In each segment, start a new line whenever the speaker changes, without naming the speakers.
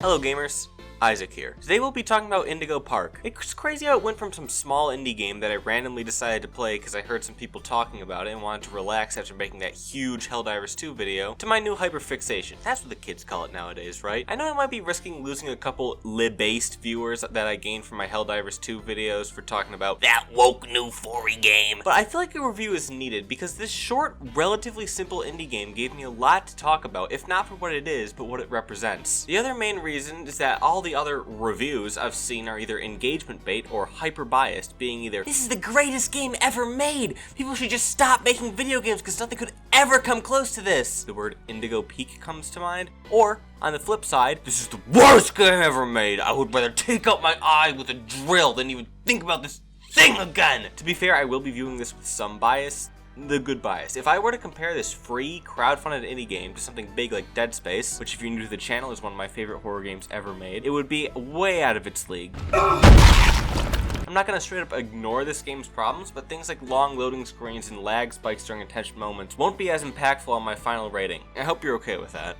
Hello gamers, Isaac here. Today we'll be talking about Indigo Park. It's crazy how it went from some small indie game that I randomly decided to play because I heard some people talking about it and wanted to relax after making that huge Helldivers 2 video, to my new hyperfixation. That's what the kids call it nowadays, right? I know I might be risking losing a couple lib-based viewers that I gained from my Helldivers 2 videos for talking about that woke new 4E game, but I feel like a review is needed because this short, relatively simple indie game gave me a lot to talk about, if not for what it is, but what it represents. The other main reason is that all the other reviews I've seen are either engagement bait or hyper biased, being either "this is the greatest game ever made, people should just stop making video games because nothing could ever come close to this," the word Indigo Peak comes to mind, or on the flip side, "this is the worst game ever made, I would rather take out my eye with a drill than even think about this thing again." To be fair, I will be viewing this with some bias. The good bias. If I were to compare this free, crowdfunded indie game to something big like Dead Space, which if you're new to the channel is one of my favorite horror games ever made, it would be way out of its league. I'm not gonna straight up ignore this game's problems, but things like long loading screens and lag spikes during intense moments won't be as impactful on my final rating. I hope you're okay with that.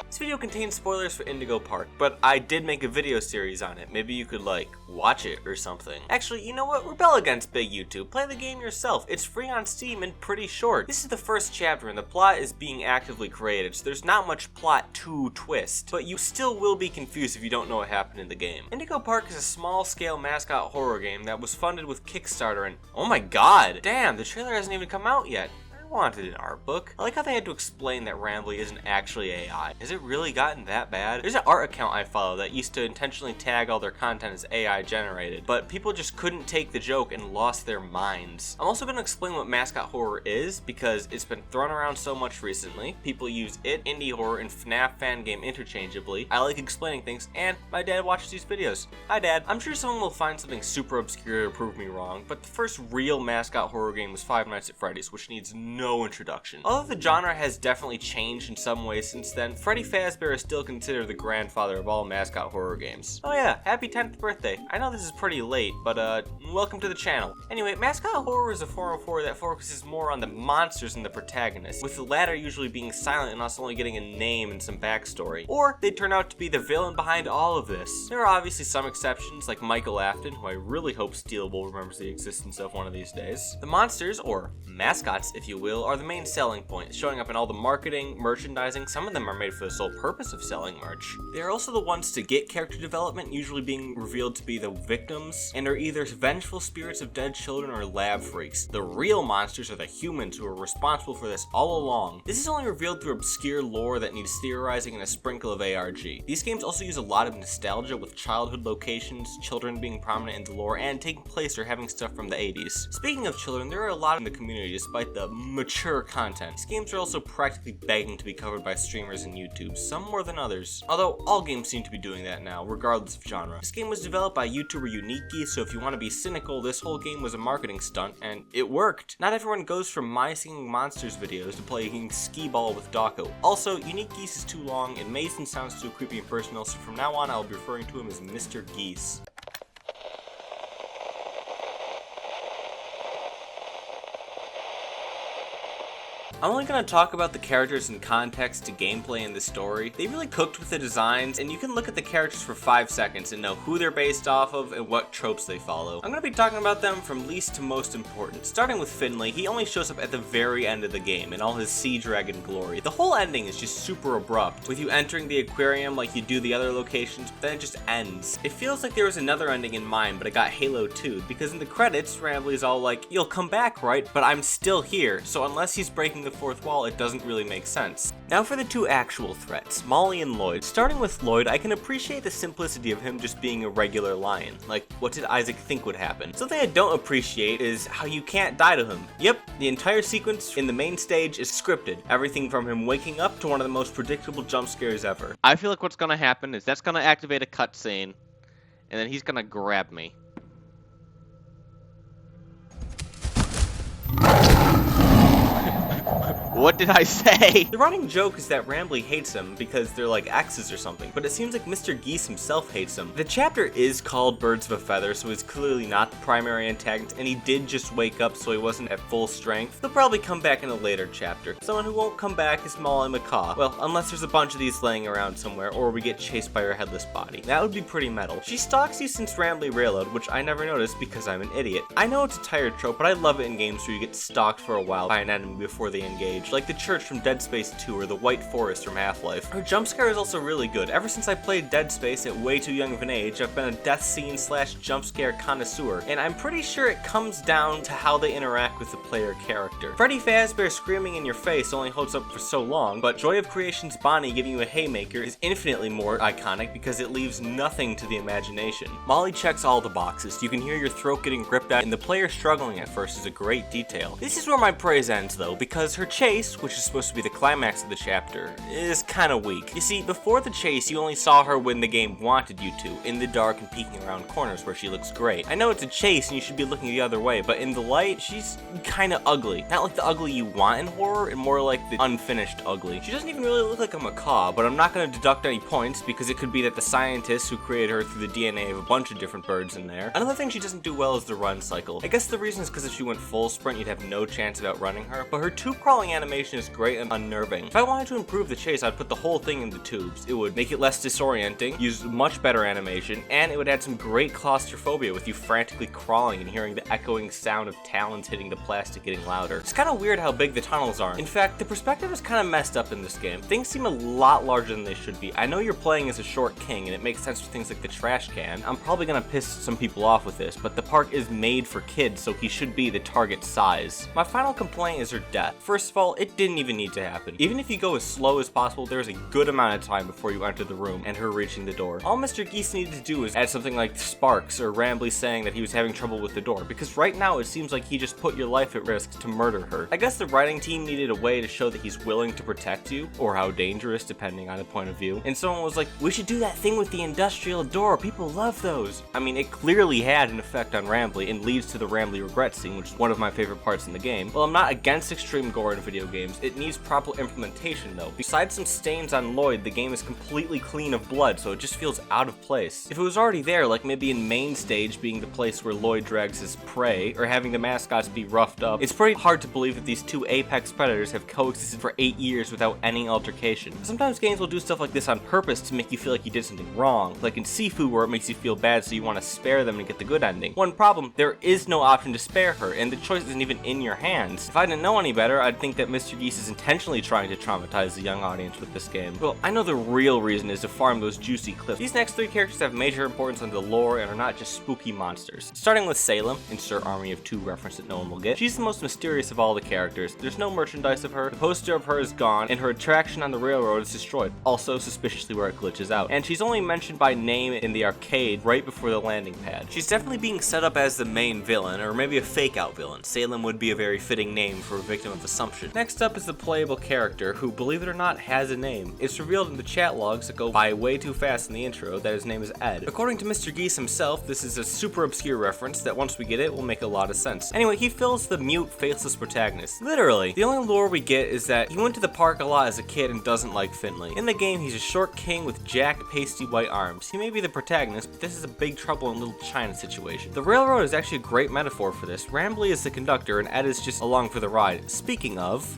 This video contains spoilers for Indigo Park, but I did make a video series on it. Maybe you could, like, watch it or something. Actually, you know what? Rebel against big YouTube. Play the game yourself. It's free on Steam and pretty short. This is the first chapter and the plot is being actively created, so there's not much plot to twist. But you still will be confused if you don't know what happened in the game. Indigo Park is a small-scale mascot horror game that was funded with Kickstarter and oh my god! Damn, the trailer hasn't even come out yet. Wanted an art book. I like how they had to explain that Rambley isn't actually AI. Has it really gotten that bad? There's an art account I follow that used to intentionally tag all their content as AI generated, but people just couldn't take the joke and lost their minds. I'm also going to explain what mascot horror is because it's been thrown around so much recently. People use it, indie horror, and FNAF fan game interchangeably. I like explaining things, and my dad watches these videos. Hi Dad. I'm sure someone will find something super obscure to prove me wrong, but the first real mascot horror game was Five Nights at Freddy's, which needs no introduction. Although the genre has definitely changed in some ways since then, Freddy Fazbear is still considered the grandfather of all mascot horror games. Oh yeah, happy 10th birthday. I know this is pretty late, but welcome to the channel. Anyway, mascot horror is a form of horror that focuses more on the monsters than the protagonist, with the latter usually being silent and us only getting a name and some backstory. Or they turn out to be the villain behind all of this. There are obviously some exceptions, like Michael Afton, who I really hope Steelable remembers the existence of one of these days. The monsters, or mascots if you will, are the main selling point, showing up in all the marketing, merchandising. Some of them are made for the sole purpose of selling merch. They are also the ones to get character development, usually being revealed to be the victims, and are either vengeful spirits of dead children or lab freaks. The real monsters are the humans who are responsible for this all along. This is only revealed through obscure lore that needs theorizing and a sprinkle of ARG. These games also use a lot of nostalgia with childhood locations, children being prominent in the lore, and taking place or having stuff from the 80s. Speaking of children, there are a lot in the community despite the mature content. These games are also practically begging to be covered by streamers and YouTube, some more than others. Although all games seem to be doing that now, regardless of genre. This game was developed by YouTuber Unique, so if you want to be cynical, this whole game was a marketing stunt, and it worked. Not everyone goes from My Singing Monsters videos to playing skee ball with Dawko. Also, Unique Geese is too long, and Mason sounds too creepy and personal, so from now on I'll be referring to him as Mr. Geese. I'm only going to talk about the characters and context to gameplay in the story. They really cooked with the designs, and you can look at the characters for 5 seconds and know who they're based off of and what tropes they follow. I'm going to be talking about them from least to most important. Starting with Finley, he only shows up at the very end of the game in all his sea dragon glory. The whole ending is just super abrupt, with you entering the aquarium like you do the other locations, but then it just ends. It feels like there was another ending in mind, but it got Halo 2, because in the credits, Rambley's all like, "You'll come back, right? But I'm still here," so unless he's breaking the fourth wall, it doesn't really make sense. Now for the two actual threats, Molly and Lloyd. Starting with Lloyd, I can appreciate the simplicity of him just being a regular lion. Like, what did Isaac think would happen? Something I don't appreciate is how you can't die to him. Yep, the entire sequence in the main stage is scripted. Everything from him waking up to one of the most predictable jump scares ever. I feel like what's gonna happen is that's gonna activate a cutscene, and then he's gonna grab me.
What did I say?
The running joke is that Rambley hates him because they're like exes or something, but it seems like Mr. Geese himself hates him. The chapter is called Birds of a Feather, so he's clearly not the primary antagonist, and he did just wake up, so he wasn't at full strength. He'll probably come back in a later chapter. Someone who won't come back is Molly Macaw. Well, unless there's a bunch of these laying around somewhere, or we get chased by her headless body. That would be pretty metal. She stalks you since Rambley Railroad, which I never noticed because I'm an idiot. I know it's a tired trope, but I love it in games where you get stalked for a while by an enemy before they engage, like the church from Dead Space 2 or the White Forest from Half-Life. Her jump scare is also really good. Ever since I played Dead Space at way too young of an age, I've been a death scene / jump scare connoisseur, and I'm pretty sure it comes down to how they interact with the player character. Freddy Fazbear screaming in your face only holds up for so long, but Joy of Creation's Bonnie giving you a haymaker is infinitely more iconic because it leaves nothing to the imagination. Molly checks all the boxes. You can hear your throat getting ripped out, and the player struggling at first is a great detail. This is where my praise ends though, because her chase, which is supposed to be the climax of the chapter, is kinda weak. You see, before the chase, you only saw her when the game wanted you to, in the dark and peeking around corners where she looks great. I know it's a chase and you should be looking the other way, but in the light, she's kinda ugly. Not like the ugly you want in horror, and more like the unfinished ugly. She doesn't even really look like a macaw, but I'm not gonna deduct any points because it could be that the scientists who created her threw the DNA of a bunch of different birds in there. Another thing she doesn't do well is the run cycle. I guess the reason is because if she went full sprint, you'd have no chance of outrunning her, but her tube crawling animation is great and unnerving. If I wanted to improve the chase, I'd put the whole thing in the tubes. It would make it less disorienting, use much better animation, and it would add some great claustrophobia with you frantically crawling and hearing the echoing sound of talons hitting the plastic getting louder. It's kind of weird how big the tunnels are. In fact, the perspective is kind of messed up in this game. Things seem a lot larger than they should be. I know you're playing as a short king, and it makes sense for things like the trash can. I'm probably gonna piss some people off with this, but the park is made for kids, so he should be the target size. My final complaint is her death. First of all, it didn't even need to happen. Even if you go as slow as possible, there's a good amount of time before you enter the room and her reaching the door. All Mr. Geese needed to do was add something like sparks or Rambley saying that he was having trouble with the door, because right now it seems like he just put your life at risk to murder her. I guess the writing team needed a way to show that he's willing to protect you, or how dangerous, depending on the point of view. And someone was like, we should do that thing with the industrial door, people love those. I mean, it clearly had an effect on Rambley and leads to the Rambley regret scene, which is one of my favorite parts in the game. Well, I'm not against extreme gore in video games, it needs proper implementation though. Besides some stains on Lloyd, the game is completely clean of blood, so it just feels out of place. If it was already there, like maybe in main stage being the place where Lloyd drags his prey, or having the mascots be roughed up, it's pretty hard to believe that these two apex predators have coexisted for 8 years without any altercation. Sometimes games will do stuff like this on purpose to make you feel like you did something wrong, like in Sifu where it makes you feel bad so you want to spare them and get the good ending. One problem, there is no option to spare her, and the choice isn't even in your hands. If I didn't know any better, I'd think that Mr. Geese is intentionally trying to traumatize the young audience with this game. Well, I know the real reason is to farm those juicy clips. These next 3 characters have major importance on the lore and are not just spooky monsters. Starting with Salem, insert Army of 2 reference that no one will get. She's the most mysterious of all the characters. There's no merchandise of her, the poster of her is gone, and her attraction on the railroad is destroyed, also suspiciously where it glitches out. And she's only mentioned by name in the arcade right before the landing pad. She's definitely being set up as the main villain, or maybe a fake out villain. Salem would be a very fitting name for a victim of assumption. Next up is the playable character, who, believe it or not, has a name. It's revealed in the chat logs that go by way too fast in the intro that his name is Ed. According to Mr. Geese himself, this is a super obscure reference that once we get it will make a lot of sense. Anyway, he fills the mute, faceless protagonist. Literally. The only lore we get is that he went to the park a lot as a kid and doesn't like Finley. In the game, he's a short king with jacked, pasty white arms. He may be the protagonist, but this is a Big Trouble in Little China situation. The railroad is actually a great metaphor for this. Rambley is the conductor and Ed is just along for the ride. Speaking of...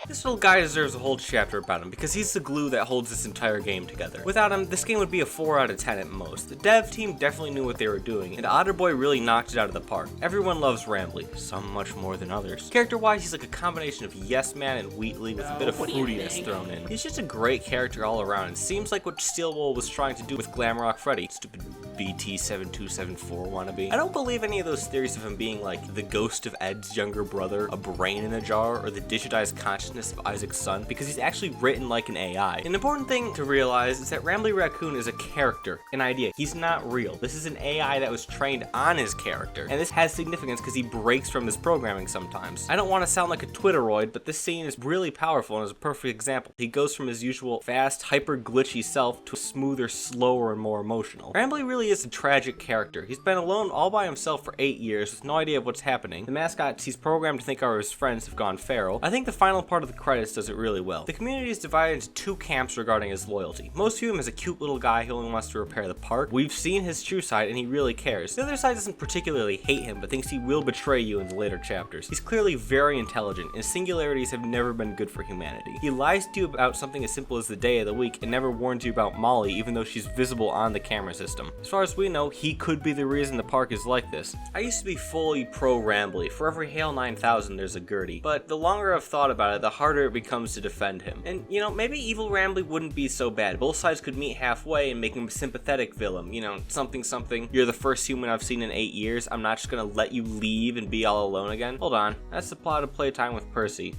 This little guy deserves a whole chapter about him because he's the glue that holds this entire game together. Without him, this game would be a 4 out of 10 at most. The dev team definitely knew what they were doing, and Otterboy really knocked it out of the park. Everyone loves Rambley, some much more than others. Character-wise, he's like a combination of Yes Man and Wheatley with a bit of fruitiness thrown in. He's just a great character all around, and seems like what Steelwool was trying to do with Glamrock Freddy. Stupid BT7274 wannabe. I don't believe any of those theories of him being like the ghost of Ed's younger brother, a brain in a jar, or the digitized consciousness likeness of Isaac's son because he's actually written like an AI. An important thing to realize is that Rambley Raccoon is a character, an idea. He's not real. This is an AI that was trained on his character, and this has significance because he breaks from his programming sometimes. I don't want to sound like a Twitteroid, but this scene is really powerful and is a perfect example. He goes from his usual fast, hyper glitchy self to a smoother, slower, and more emotional. Rambley really is a tragic character. He's been alone all by himself for 8 years with no idea of what's happening. The mascots he's programmed to think are his friends have gone feral. I think the final part of the credits does it really well. The community is divided into two camps regarding his loyalty. Most view him as a cute little guy who only wants to repair the park. We've seen his true side and he really cares. The other side doesn't particularly hate him, but thinks he will betray you in the later chapters. He's clearly very intelligent, and his singularities have never been good for humanity. He lies to you about something as simple as the day of the week and never warns you about Molly, even though she's visible on the camera system. As far as we know, he could be the reason the park is like this. I used to be fully pro Rambley. For every Hail 9000 there's a Gertie. But the longer I've thought about it, the harder it becomes to defend him. And you know, maybe evil Rambley wouldn't be so bad. Both sides could meet halfway and make him a sympathetic villain. You know, something, you're the first human I've seen in 8 years. I'm not just gonna let you leave and be all alone again. Hold on, that's the plot of Playtime with Percy.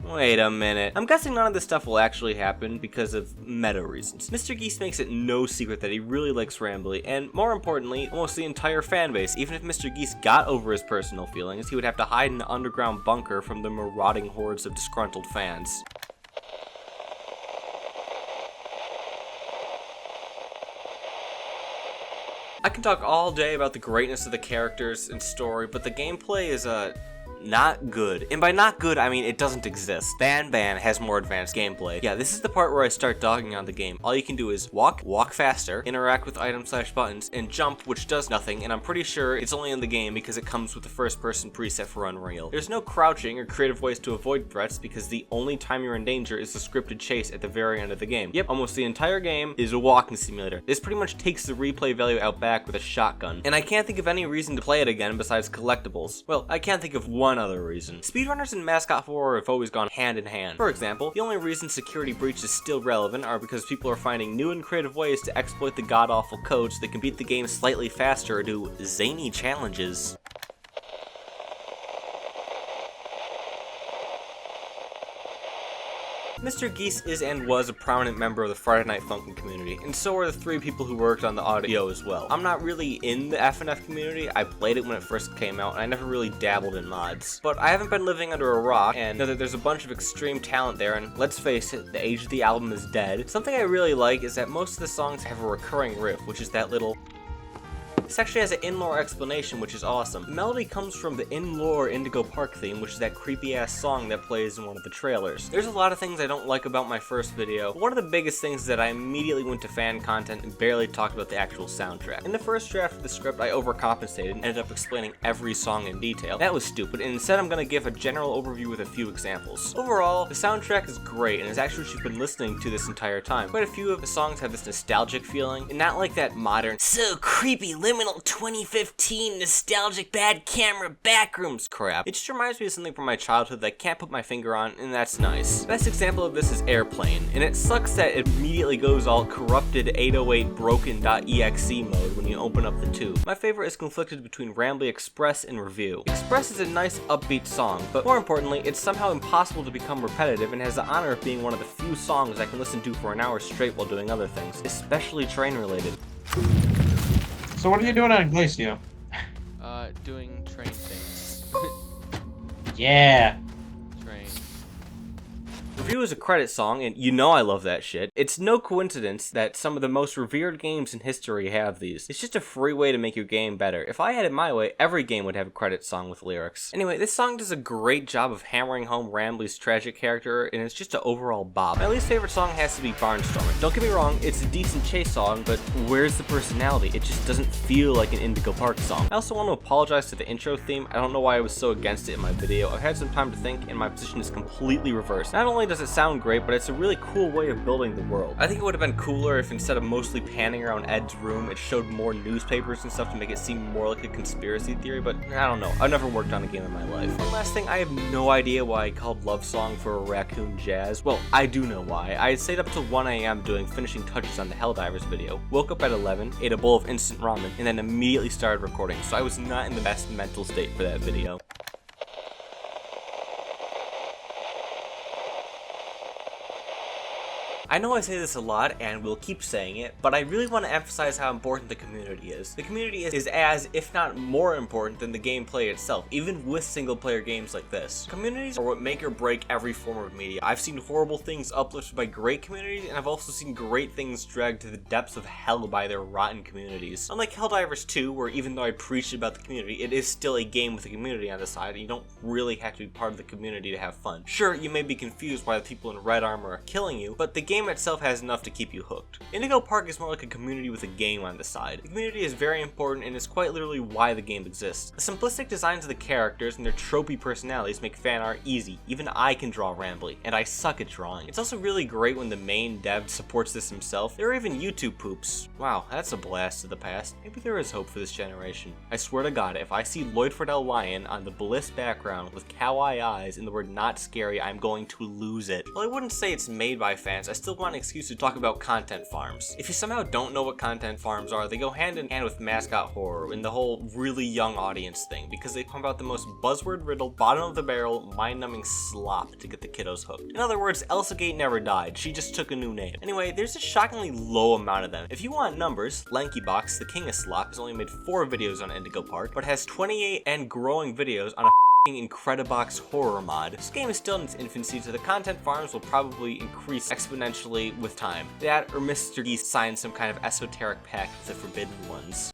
Wait a minute. I'm guessing none of this stuff will actually happen because of meta reasons. Mr. Geese makes it no secret that he really likes Rambley, and more importantly, almost the entire fanbase. Even if Mr. Geese got over his personal feelings, he would have to hide in an underground bunker from the marauding hordes of disgruntled fans. I can talk all day about the greatness of the characters and story, but the gameplay is not good. And by not good, I mean it doesn't exist. Ban has more advanced gameplay. Yeah, this is the part where I start dogging on the game. All you can do is walk faster, interact with items/buttons, and jump, which does nothing, and I'm pretty sure it's only in the game because it comes with the first-person preset for Unreal. There's no crouching or creative ways to avoid threats because the only time you're in danger is the scripted chase at the very end of the game. Yep, almost the entire game is a walking simulator. This pretty much takes the replay value out back with a shotgun, and I can't think of any reason to play it again besides collectibles. Well, I can't think of one other reason. Speedrunners and mascot horror have always gone hand in hand. For example, the only reason Security Breach is still relevant are because people are finding new and creative ways to exploit the god-awful code so they can beat the game slightly faster or do zany challenges. Mr. Geese is and was a prominent member of the Friday Night Funkin' community, and so are the 3 people who worked on the audio as well. I'm not really in the FNF community. I played it when it first came out, and I never really dabbled in mods. But I haven't been living under a rock, and know that there's a bunch of extreme talent there, and let's face it, the age of the album is dead. Something I really like is that most of the songs have a recurring riff, which is that little... This actually has an in-lore explanation, which is awesome. The melody comes from the in-lore Indigo Park theme, which is that creepy-ass song that plays in one of the trailers. There's a lot of things I don't like about my first video, but one of the biggest things is that I immediately went to fan content and barely talked about the actual soundtrack. In the first draft of the script, I overcompensated and ended up explaining every song in detail. That was stupid, and instead I'm gonna give a general overview with a few examples. Overall, the soundtrack is great, and is actually what you've been listening to this entire time. Quite a few of the songs have this nostalgic feeling, and not like that modern, so creepy, liminal 2015 nostalgic bad camera backrooms crap. It just reminds me of something from my childhood that I can't put my finger on, and that's nice. Best example of this is Airplane, and it sucks that it immediately goes all corrupted 808 broken.exe mode when you open up the tube. My favorite is conflicted between Rambley Express and Review. Express is a nice upbeat song, but more importantly, it's somehow impossible to become repetitive and has the honor of being one of the few songs I can listen to for an hour straight while doing other things, especially train related.
So what are you doing on Glacio?
Doing train things.
Yeah.
Train.
Review is a credit song, and you know I love that shit. It's no coincidence that some of the most revered games in history have these. It's just a free way to make your game better. If I had it my way, every game would have a credit song with lyrics. Anyway, this song does a great job of hammering home Rambley's tragic character, and it's just an overall bop. My least favorite song has to be Barnstormer. Don't get me wrong, it's a decent chase song, but where's the personality? It just doesn't feel like an Indigo Park song. I also want to apologize to the intro theme. I don't know why I was so against it in my video. I've had some time to think, and my position is completely reversed. Not only does it sound great, but it's a really cool way of building the world. I think it would have been cooler if instead of mostly panning around Ed's room, it showed more newspapers and stuff to make it seem more like a conspiracy theory, but I don't know. I've never worked on a game in my life. One last thing, I have no idea why I called Love Song for a Raccoon Jazz. Well, I do know why. I had stayed up till 1 a.m. doing finishing touches on the Helldivers video, woke up at 11, ate a bowl of instant ramen, and then immediately started recording, so I was not in the best mental state for that video. I know I say this a lot and will keep saying it, but I really want to emphasize how important the community is. The community is as, if not more important than the gameplay itself, even with single player games like this. Communities are what make or break every form of media. I've seen horrible things uplifted by great communities, and I've also seen great things dragged to the depths of hell by their rotten communities. Unlike Helldivers 2, where even though I preached about the community, it is still a game with a community on the side, and you don't really have to be part of the community to have fun. Sure, you may be confused why the people in red armor are killing you, but the game itself has enough to keep you hooked. Indigo Park is more like a community with a game on the side. The community is very important and is quite literally why the game exists. The simplistic designs of the characters and their tropey personalities make fan art easy. Even I can draw Rambley, and I suck at drawing. It's also really great when the main dev supports this himself. There are even YouTube poops. Wow, that's a blast of the past. Maybe there is hope for this generation. I swear to God, if I see Lloyd Fordell Lion on the Bliss background with cow-eye eyes and the word not scary, I'm going to lose it. Well, I wouldn't say it's made by fans. I still want an excuse to talk about content farms. If you somehow don't know what content farms are, they go hand in hand with mascot horror and the whole really young audience thing, because they pump out the most buzzword-riddled, bottom-of-the-barrel, mind-numbing slop to get the kiddos hooked. In other words, Elsa Gate never died. She just took a new name. Anyway, there's a shockingly low amount of them. If you want numbers, Lankybox, the king of slop, has only made 4 videos on Indigo Park, but has 28 and growing videos on a Incredibox horror mod. This game is still in its infancy, so the content farms will probably increase exponentially with time. That or Mr. Geese signed some kind of esoteric pact with the Forbidden Ones.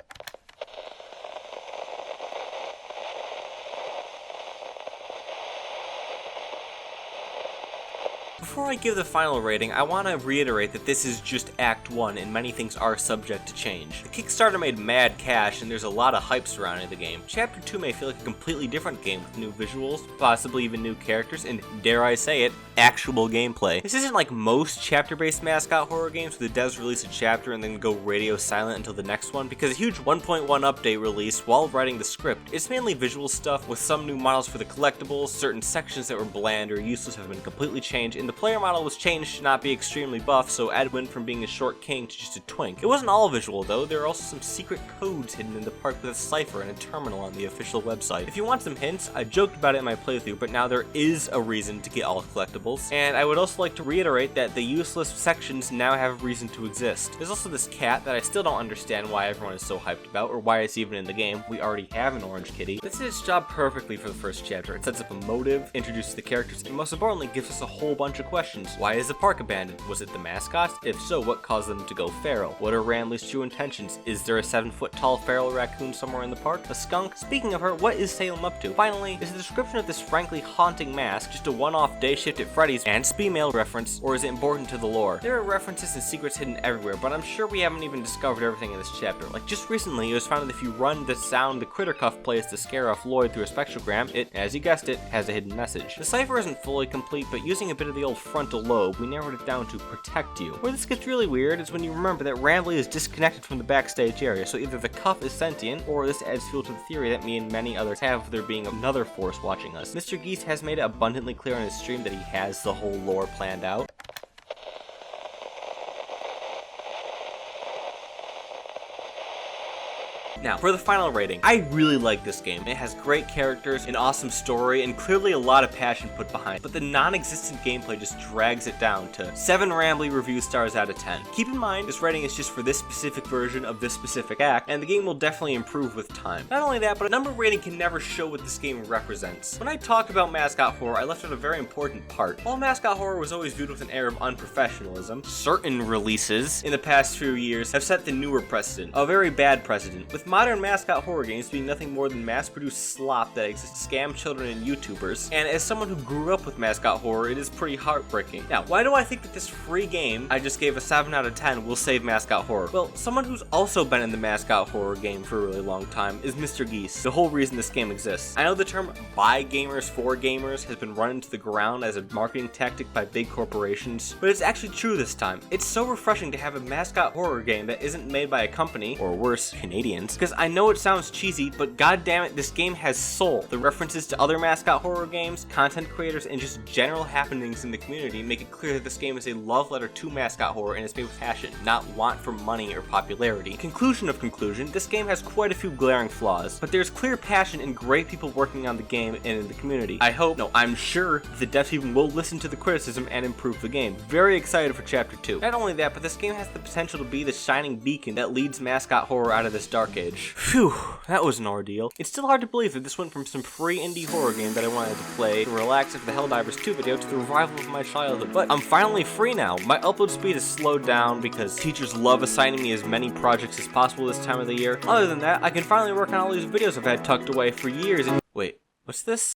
Before I give the final rating, I want to reiterate that this is just Act 1 and many things are subject to change. The Kickstarter made mad cash and there's a lot of hype surrounding the game. Chapter 2 may feel like a completely different game with new visuals, possibly even new characters, and dare I say it, actual gameplay. This isn't like most chapter-based mascot horror games where the devs release a chapter and then go radio silent until the next one, because a huge 1.1 update release while writing the script. It's mainly visual stuff with some new models for the collectibles, certain sections that were bland or useless have been completely changed, and the player model was changed to not be extremely buff, so Ed went from being a short king to just a twink. It wasn't all visual though, there are also some secret codes hidden in the park with a cipher and a terminal on the official website. If you want some hints, I joked about it in my playthrough, but now there is a reason to get all collectibles, and I would also like to reiterate that the useless sections now have a reason to exist. There's also this cat that I still don't understand why everyone is so hyped about, or why it's even in the game. We already have an orange kitty. This did its job perfectly for the first chapter. It sets up a motive, introduces the characters, and most importantly gives us a whole bunch of questions. Why is the park abandoned? Was it the mascots? If so, what caused them to go feral? What are Rambley's true intentions? Is there a 7-foot tall feral raccoon somewhere in the park? A skunk? Speaking of her, what is Salem up to? Finally, is the description of this frankly haunting mask just a one-off day shift at Freddy's and Speemail reference, or is it important to the lore? There are references and secrets hidden everywhere, but I'm sure we haven't even discovered everything in this chapter. Like just recently, it was found that if you run the sound the critter cuff plays to scare off Lloyd through a spectrogram, it, as you guessed it, has a hidden message. The cipher isn't fully complete, but using a bit of the old frontal lobe, we narrowed it down to protect you. Where this gets really weird is when you remember that Rambley is disconnected from the backstage area, so either the cuff is sentient, or this adds fuel to the theory that me and many others have of there being another force watching us. Mr. Geese has made it abundantly clear on his stream that he has the whole lore planned out. Now, for the final rating, I really like this game. It has great characters, an awesome story, and clearly a lot of passion put behind it, but the non-existent gameplay just drags it down to 7 Rambley review stars out of 10. Keep in mind, this rating is just for this specific version of this specific act, and the game will definitely improve with time. Not only that, but a number rating can never show what this game represents. When I talked about mascot horror, I left out a very important part. While mascot horror was always viewed with an air of unprofessionalism, certain releases in the past few years have set the newer precedent, a very bad precedent, with modern mascot horror games being nothing more than mass-produced slop that exists to scam children and YouTubers, and as someone who grew up with mascot horror, it is pretty heartbreaking. Now, why do I think that this free game I just gave a 7 out of 10 will save mascot horror? Well, someone who's also been in the mascot horror game for a really long time is Mr. Geese, the whole reason this game exists. I know the term by gamers for gamers has been run into the ground as a marketing tactic by big corporations, but it's actually true this time. It's so refreshing to have a mascot horror game that isn't made by a company, or worse, Canadians, because I know it sounds cheesy, but goddammit, this game has soul. The references to other mascot horror games, content creators, and just general happenings in the community make it clear that this game is a love letter to mascot horror and is made with passion, not want for money or popularity. Conclusion of conclusion, this game has quite a few glaring flaws, but there's clear passion and great people working on the game and in the community. I hope, no, I'm sure the dev team will listen to the criticism and improve the game. Very excited for Chapter 2. Not only that, but this game has the potential to be the shining beacon that leads mascot horror out of this dark age. Phew, that was an ordeal. It's still hard to believe that this went from some free indie horror game that I wanted to play to relax after the Helldivers 2 video to the revival of my childhood. But I'm finally free now. My upload speed has slowed down because teachers love assigning me as many projects as possible this time of the year. Other than that, I can finally work on all these videos I've had tucked away for years and— wait, what's this?